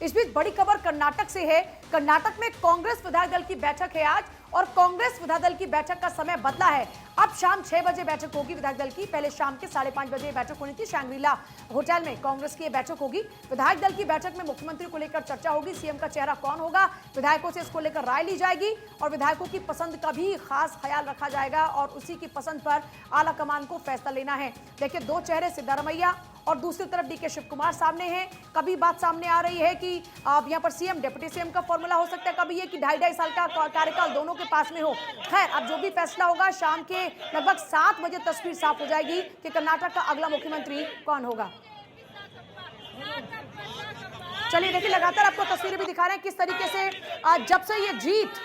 इस बीच बड़ी खबर कर्नाटक से है। कर्नाटक में कांग्रेस विधायक दल की बैठक है आज, और कांग्रेस विधायक दल की बैठक का समय बदला है। अब शाम 6 बजे बैठक होगी विधायक दल की। पहले शाम के 5:30 बजे बैठक होनी थी शैंग्रीला होटल में। कांग्रेस की यह बैठक होगी। विधायक दल की बैठक में मुख्यमंत्री को लेकर चर्चा होगी, सीएम का चेहरा कौन होगा, विधायकों से इसको लेकर राय ली जाएगी और विधायकों की पसंद का भी खास ख्याल रखा जाएगा और उसी की पसंद पर आला कमान को फैसला लेना है। देखिए, दो चेहरे सिद्धारमैया और दूसरी तरफ डीके शिव कुमार सामने हैं। कभी बात सामने आ रही है कि अब यहाँ पर सीएम डिप्टी सीएम का फॉर्मूला हो सकता है, कभी ये कि 2.5 साल का कार्यकाल दोनों के पास में हो। खैर, अब जो भी फैसला होगा शाम के लगभग 7 बजे तस्वीर साफ हो जाएगी कि कर्नाटक का अगला मुख्यमंत्री कौन होगा। चलिए देखिए, लगातार आपको तस्वीरें भी दिखा रहे हैं किस तरीके से जब से ये जीत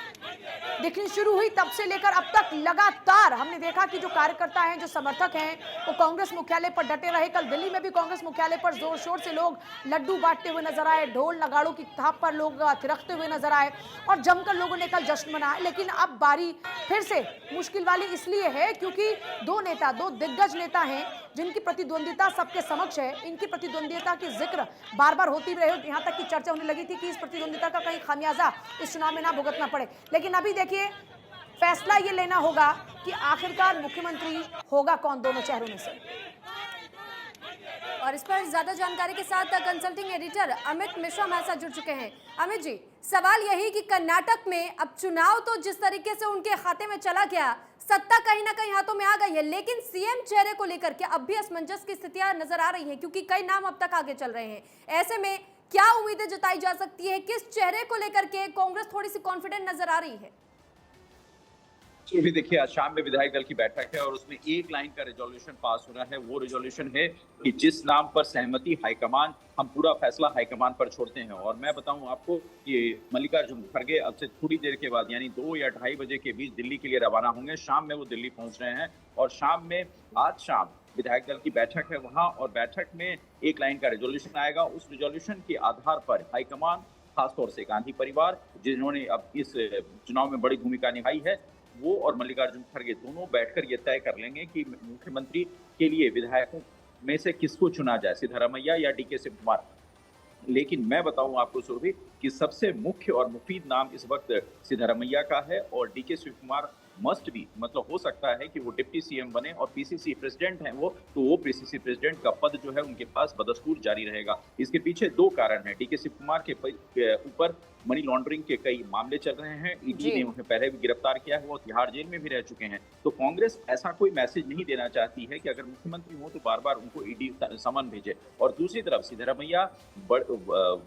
दिखनी शुरू हुई तब से लेकर अब तक लगातार हमने देखा कि जो कार्यकर्ता हैं, जो समर्थक हैं, वो कांग्रेस मुख्यालय पर डटे रहे। कल दिल्ली में भी कांग्रेस मुख्यालय पर जोर शोर से लोग लड्डू बांटते हुए नजर आए, ढोल नगाड़ों की थाप पर लोग थिरकते हुए नजर आए और जमकर लोगों ने कल जश्न मनाया। लेकिन अब बारी फिर से मुश्किल वाली इसलिए है क्योंकि दो दिग्गज नेता हैं जिनकी प्रतिद्वंदिता सबके समक्ष है। इनकी प्रतिद्वंदिता की जिक्र बार बार होती रहे, यहाँ तक की चर्चा होने लगी थी कि इस प्रतिद्वंदिता का कहीं खामियाजा इस चुनाव में ना भुगतना पड़े। लेकिन अभी देखिए, फैसला ये लेना होगा कि आखिरकार मुख्यमंत्री होगा कौन दोनों चेहरों में से। और इस पर ज्यादा जानकारी के साथ कंसल्टिंग एडिटर अमित मिश्रा हमारे साथ जुड़ चुके हैं। अमित जी, सवाल यही कि कर्नाटक में अब चुनाव तो जिस तरीके से उनके खाते में चला गया, सत्ता कहीं ना कहीं हाथों में आ गई है, लेकिन सीएम चेहरे को लेकर के अब भी असमंजस की स्थितियां नजर आ रही हैं क्योंकि कई नाम अब तक आगे चल रहे हैं। ऐसे में क्या उम्मीदें जताई जा सकती है, किस चेहरे को लेकर के कांग्रेस थोड़ी सी कॉन्फिडेंट नजर आ रही है? भी देखिए, आज शाम में विधायक दल की बैठक है और उसमें एक लाइन का रेजोल्यूशन पास हो रहा है। वो रेजोल्यूशन है कि जिस नाम पर सहमति हाईकमान, हम पूरा फैसला हाईकमान पर छोड़ते हैं। और मैं बताऊं आपको कि मल्लिकार्जुन खड़गे अब से थोड़ी देर के बाद यानी 2 या 2:30 बजे के बीच दिल्ली के लिए रवाना होंगे। शाम में वो दिल्ली पहुंच रहे हैं और आज शाम विधायक दल की बैठक है वहां, और बैठक में एक लाइन का रेजोल्यूशन आएगा। उस रेजोल्यूशन के आधार पर हाईकमान, खासतौर से गांधी परिवार जिन्होंने अब इस चुनाव में बड़ी भूमिका निभाई है, वो और मल्लिकार्जुन खड़गे दोनों बैठकर ये तय कर लेंगे कि मुख्यमंत्री के लिए विधायकों में से किसको चुना जाए, सिद्धारमैया या डीके शिव कुमार। लेकिन मैं बताऊं आपको सुरभि कि सबसे मुख्य और मुफीद नाम इस वक्त सिद्धारमैया का है और डीके शिव कुमार मस्ट भी, मतलब हो सकता है कि वो डिप्टी सीएम बने और पीसीसी प्रेसिडेंट हैं वो, तो वो पीसीसी प्रेसिडेंट का पद जो है उनके पास बदस्तूर जारी रहेगा। इसके पीछे 2 कारण हैं। डीके शिव कुमार के ऊपर मनी लॉन्ड्रिंग के कई मामले चल रहे हैं, ईडी ने उन्हें पहले भी गिरफ्तार किया है, वो तिहाड़ जेल में भी रह चुके हैं। तो कांग्रेस ऐसा कोई मैसेज नहीं देना चाहती है कि अगर मुख्यमंत्री हो तो बार बार उनको ईडी समन भेजे। और दूसरी तरफ सिद्धारमैया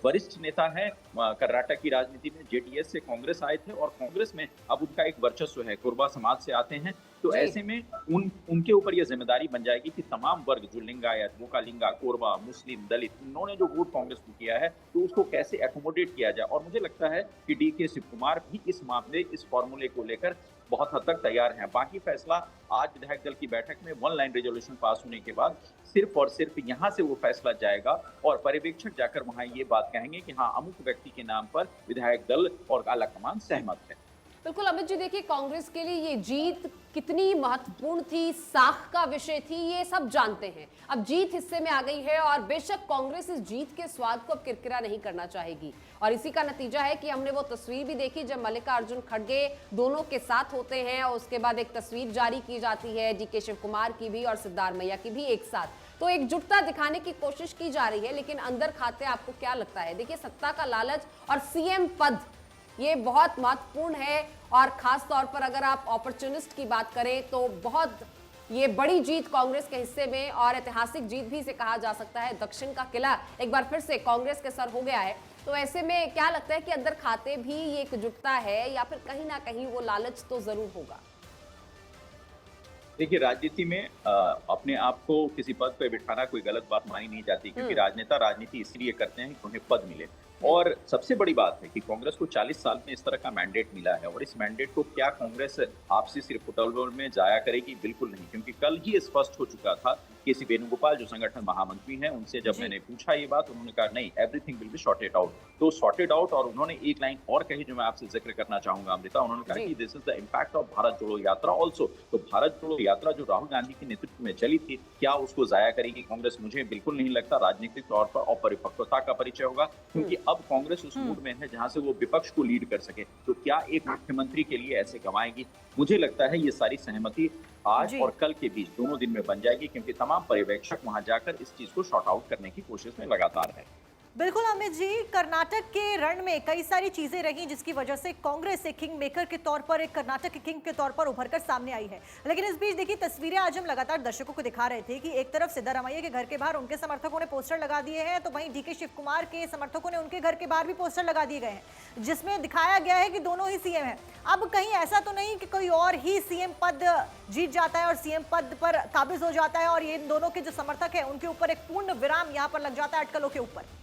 वरिष्ठ नेता है कर्नाटक की राजनीति में, जेडीएस से कांग्रेस आए थे और कांग्रेस में अब उनका एक वर्चस्व है, कोरबा समाज से आते हैं। तो ऐसे में उनके ऊपर यह जिम्मेदारी बन जाएगी कि तमाम वर्ग, जो लिंगायत, वोकालिंगा, कोरबा, मुस्लिम, दलित, इन्होंने जो वोट कांग्रेस को किया है, तो उसको कैसे एकोमोडेट किया जाए। और मुझे लगता है कि डीके शिव कुमार भी इस मामले, इस फॉर्मूले को लेकर बहुत हद तक तैयार हैं। बाकी फैसला आज विधायक दल की बैठक में 1 लाइन रेजोल्यूशन पास होने के बाद सिर्फ और सिर्फ यहाँ से वो फैसला जाएगा और पर्यवेक्षक जाकर वहां ये बात कहेंगे कि हाँ, अमुक व्यक्ति के नाम पर विधायक दल और आलाकमान सहमत है। बिल्कुल अमित जी, देखिए कांग्रेस के लिए ये जीत कितनी महत्वपूर्ण थी, साख का विषय थी, ये सब जानते हैं। अब जीत हिस्से में आ गई है और बेशक कांग्रेस इस जीत के स्वाद को अब किरकिरा नहीं करना चाहेगी और इसी का नतीजा है कि हमने वो तस्वीर भी देखी जब मल्लिकार्जुन खड़गे दोनों के साथ होते हैं और उसके बाद एक तस्वीर जारी की जाती है डीके शिव कुमार की भी और सिद्धारमैया की भी एक साथ। तो एकजुटता दिखाने की कोशिश की जा रही है, लेकिन अंदर खाते आपको क्या लगता है? देखिए, सत्ता का लालच और सीएम पद ये बहुत महत्वपूर्ण है और खास तौर पर अगर आप अपॉर्चुनिस्ट की बात करें तो बहुत ये बड़ी जीत कांग्रेस के हिस्से में और ऐतिहासिक जीत भी इसे कहा जा सकता है। दक्षिण का किला एक बार फिर से कांग्रेस के सर हो गया है। तो ऐसे में क्या लगता है कि अंदर खाते भी ये एकजुटता है या फिर कहीं ना कहीं वो लालच तो जरूर होगा? देखिए, राजनीति में अपने आप को किसी पद पर बिठाना कोई गलत बात मानी नहीं जाती, क्योंकि राजनेता राजनीति इसलिए करते हैं कि उन्हें पद मिले। और सबसे बड़ी बात है कि कांग्रेस को 40 साल में इस तरह का मैंडेट मिला है और इस मैंडेट को क्या कांग्रेस आपसी सिरफुटौल में जाया करेगी? बिल्कुल नहीं, क्योंकि कल ही स्पष्ट हो चुका था केसी वेणुगोपाल जो संगठन महामंत्री हैं, उनसे जब मैंने पूछा ये बात, उन्होंने कहा नहीं, everything will be sorted out. तो सॉर्टेड आउट, और उन्होंने एक लाइन और कही जो मैं आपसे जिक्र करना चाहूंगा अमृता। उन्होंने कहा कि this is the impact of Bharat जोड़ो यात्रा ऑल्सो। तो भारत जोड़ो यात्रा जो राहुल गांधी के नेतृत्व में चली थी, क्या उसको जाया करेगी कांग्रेस? मुझे बिल्कुल नहीं लगता। राजनीतिक तौर पर अपरिपक्वता का परिचय होगा, क्योंकि अब कांग्रेस उस मूड में है जहां से वो विपक्ष को लीड कर सके। तो क्या एक मुख्यमंत्री के लिए ऐसे गंवाएगी? मुझे लगता है ये सारी सहमति आज और कल के बीच दोनों दिन में बन जाएगी, क्योंकि तमाम पर्यवेक्षक वहां जाकर इस चीज को शॉर्ट आउट करने की कोशिश में लगातार है। बिल्कुल अमित जी, कर्नाटक के रण में कई सारी चीजें रही जिसकी वजह से कांग्रेस एक किंग मेकर के तौर पर, एक कर्नाटक के किंग के तौर पर उभर कर सामने आई है। लेकिन इस बीच देखिए तस्वीरें आज हम लगातार दर्शकों को दिखा रहे थे कि एक तरफ सिद्धारमैया के घर के बाहर उनके समर्थकों ने पोस्टर लगा दिए हैं, तो वहीं डीके शिव कुमार के समर्थकों ने उनके घर के बाहर भी पोस्टर लगा दिए गए हैं, जिसमें दिखाया गया है कि दोनों ही सीएम हैं। अब कहीं ऐसा तो नहीं कि कोई और ही सीएम पद जीत जाता है और सीएम पद पर काबिज हो जाता है और ये इन दोनों के जो समर्थक है उनके ऊपर एक पूर्ण विराम यहाँ पर लग जाता है अटकलों के ऊपर?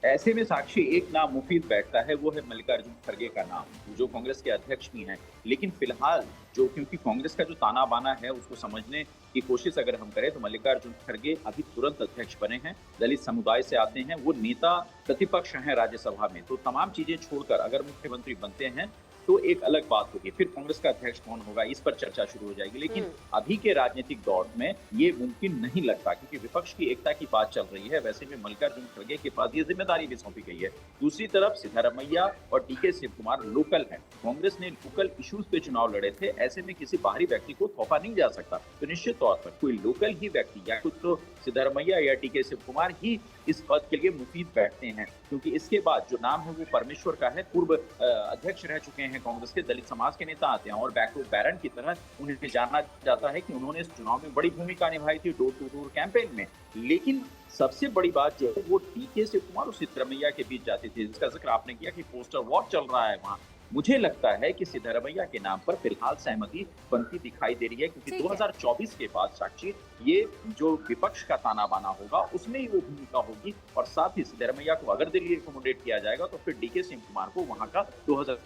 ऐसे में साक्षी एक नाम मुफीद बैठता है, वो है मल्लिकार्जुन खड़गे का नाम, जो कांग्रेस के अध्यक्ष भी हैं। लेकिन फिलहाल जो, क्योंकि कांग्रेस का जो ताना बाना है उसको समझने की कोशिश अगर हम करें तो मल्लिकार्जुन खड़गे अभी तुरंत अध्यक्ष बने हैं, दलित समुदाय से आते हैं, वो नेता प्रतिपक्ष हैं राज्यसभा में। तो तमाम चीजें छोड़कर अगर मुख्यमंत्री बनते हैं तो एक अलग बात होगी, फिर कांग्रेस का अध्यक्ष कौन होगा इस पर चर्चा शुरू हो जाएगी। लेकिन अभी के राजनीतिक दौर में ये मुमकिन नहीं लगता, क्योंकि विपक्ष की एकता की बात चल रही है। वैसे में मल्लिकार्जुन खड़गे के पास ये जिम्मेदारी भी सौंपी गई है। दूसरी तरफ सिद्धारमैया और डीके शिव कुमार लोकल है, कांग्रेस ने लोकल इश्यूज पे चुनाव लड़े थे, ऐसे में किसी बाहरी व्यक्ति को थोपा नहीं जा सकता। तो निश्चित तौर पर कोई लोकल ही व्यक्ति या कुछ तो सिद्धारमैया या डीके शिव कुमार ही इस पद के लिए मुफीद बैठते हैं, क्योंकि इसके बाद जो नाम है वो परमेश्वर का है, पूर्व अध्यक्ष रह चुके हैं कांग्रेस के, दलित समाज के नेता आते हैं और बैक टू बैरन की तरह उन्हें जाना जाता है कि उन्होंने इस चुनाव में बड़ी भूमिका निभाई थी डोर टू डोर कैंपेन में। लेकिन सबसे बड़ी बात जो है वो डीके शिव कुमार और सिद्धारमैया के बीच जाती थी, जिसका जिक्र आपने किया कि पोस्टर वॉर चल रहा है वहां। मुझे लगता है कि सिद्धारमैया के नाम पर फिलहाल सहमति बनती दिखाई दे रही है, क्योंकि 2024 के बाद साक्षी ये जो विपक्ष का ताना बाना होगा उसमें ही वो भूमिका होगी, और साथ ही सिद्धारमैया को अगर दिल्ली एकोमोडेट किया जाएगा तो फिर डीके शिव कुमार को वहां का 2000।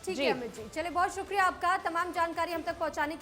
ठीक है अमित जी, चलिए बहुत शुक्रिया आपका तमाम जानकारी हम तक पहुंचाने के